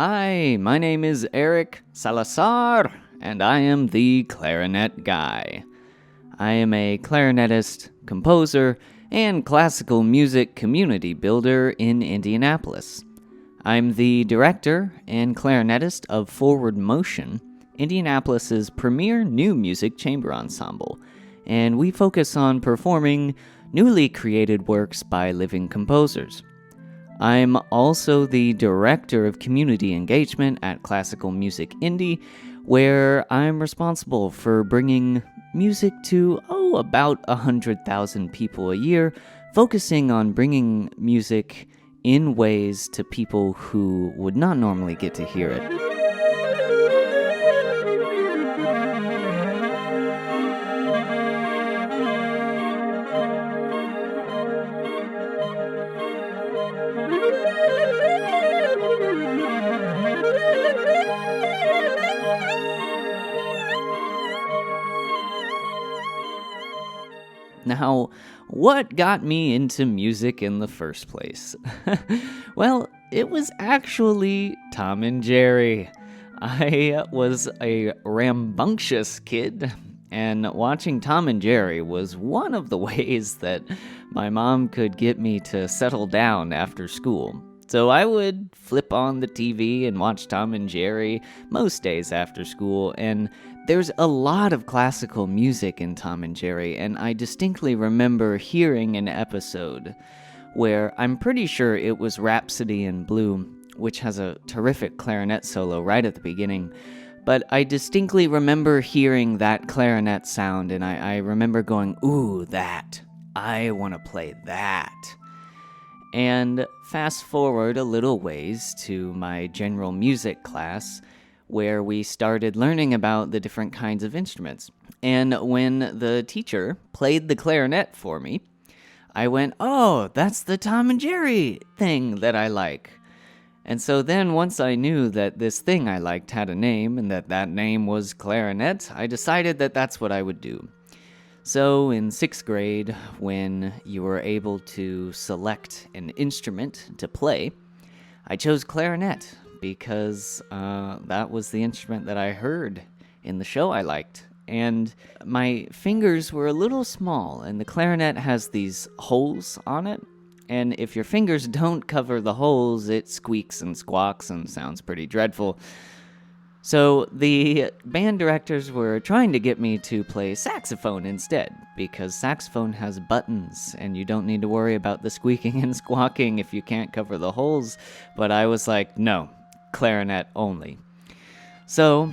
Hi, my name is Eric Salazar, and I am the clarinet guy. I am a clarinetist, composer, and classical music community builder in Indianapolis. I'm the director and clarinetist of Forward Motion, Indianapolis's premier new music chamber ensemble, and we focus on performing newly created works by living composers. I'm also the Director of Community Engagement at Classical Music Indy, where I'm responsible for bringing music to, about 100,000 people a year, focusing on bringing music in ways to people who would not normally get to hear it. Now, what got me into music in the first place? Well, it was actually Tom and Jerry. I was a rambunctious kid, and watching Tom and Jerry was one of the ways that my mom could get me to settle down after school. So I would flip on the TV and watch Tom and Jerry most days after school, and there's a lot of classical music in Tom and Jerry, and I distinctly remember hearing an episode where I'm pretty sure it was Rhapsody in Blue, which has a terrific clarinet solo right at the beginning, but I distinctly remember hearing that clarinet sound, and I remember going, ooh, that. I want to play that. And fast forward a little ways to my general music class, where we started learning about the different kinds of instruments. And when the teacher played the clarinet for me, I went, oh, that's the Tom and Jerry thing that I like. And so then once I knew that this thing I liked had a name and that name was clarinet, I decided that that's what I would do. So in 6th grade, when you were able to select an instrument to play, I chose clarinet because that was the instrument that I heard in the show I liked. And my fingers were a little small, and the clarinet has these holes on it. And if your fingers don't cover the holes, it squeaks and squawks and sounds pretty dreadful. So the band directors were trying to get me to play saxophone instead, because saxophone has buttons, and you don't need to worry about the squeaking and squawking if you can't cover the holes. But I was like, no, clarinet only. So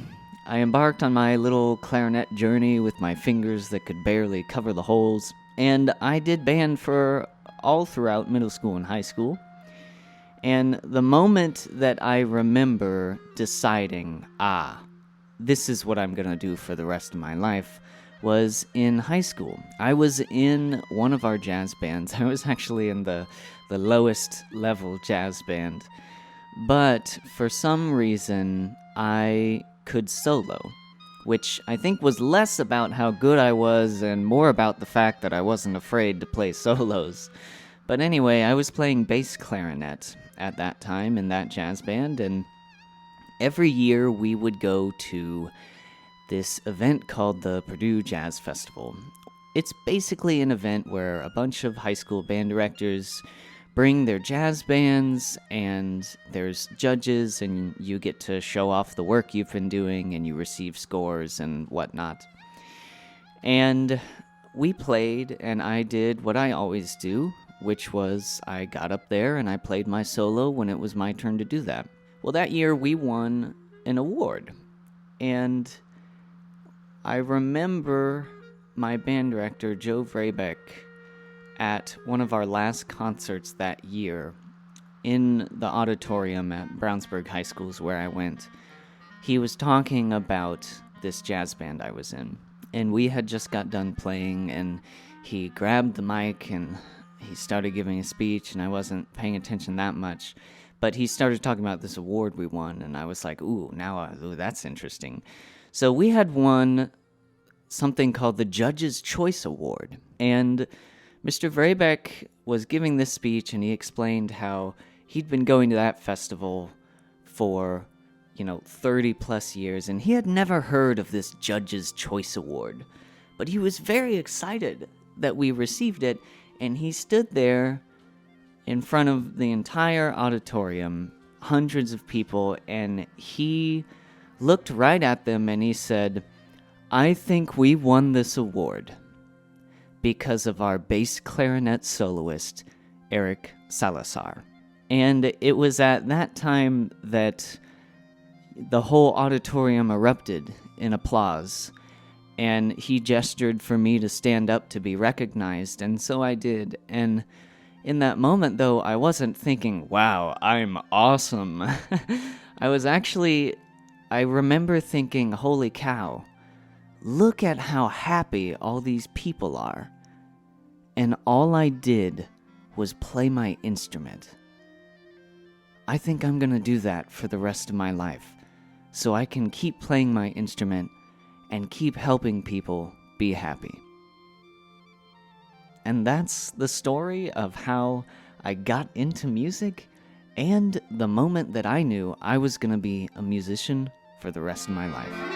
I embarked on my little clarinet journey with my fingers that could barely cover the holes, and I did band for all throughout middle school and high school. And the moment that I remember deciding, this is what I'm going to do for the rest of my life, was in high school. I was in one of our jazz bands. I was actually in the lowest level jazz band. But for some reason, I could solo, which I think was less about how good I was and more about the fact that I wasn't afraid to play solos. But anyway, I was playing bass clarinet at that time in that jazz band, and every year we would go to this event called the Purdue Jazz Festival. It's basically an event where a bunch of high school band directors bring their jazz bands, and there's judges, and you get to show off the work you've been doing, and you receive scores and whatnot. And we played, and I did what I always do, which was I got up there and I played my solo when it was my turn to do that. Well, that year we won an award, and I remember my band director, Joe Vrabeck, at one of our last concerts that year in the auditorium at Brownsburg High School where I went. He was talking about this jazz band I was in, and we had just got done playing, and he grabbed the mic and he started giving a speech, and I wasn't paying attention that much, but he started talking about this award we won, and I was like, ooh, that's interesting. So we had won something called the Judge's Choice Award, and Mr. Vrabeck was giving this speech, and he explained how he'd been going to that festival for, 30 plus years, and he had never heard of this Judge's Choice Award. But he was very excited that we received it, and he stood there in front of the entire auditorium, hundreds of people, and he looked right at them and he said, "I think we won this award because of our bass clarinet soloist, Eric Salazar." And it was at that time that the whole auditorium erupted in applause, and he gestured for me to stand up to be recognized, and so I did. And in that moment, though, I wasn't thinking, wow, I'm awesome. I remember thinking, holy cow, look at how happy all these people are. And all I did was play my instrument. I think I'm gonna do that for the rest of my life, so I can keep playing my instrument and keep helping people be happy. And that's the story of how I got into music and the moment that I knew I was going to be a musician for the rest of my life.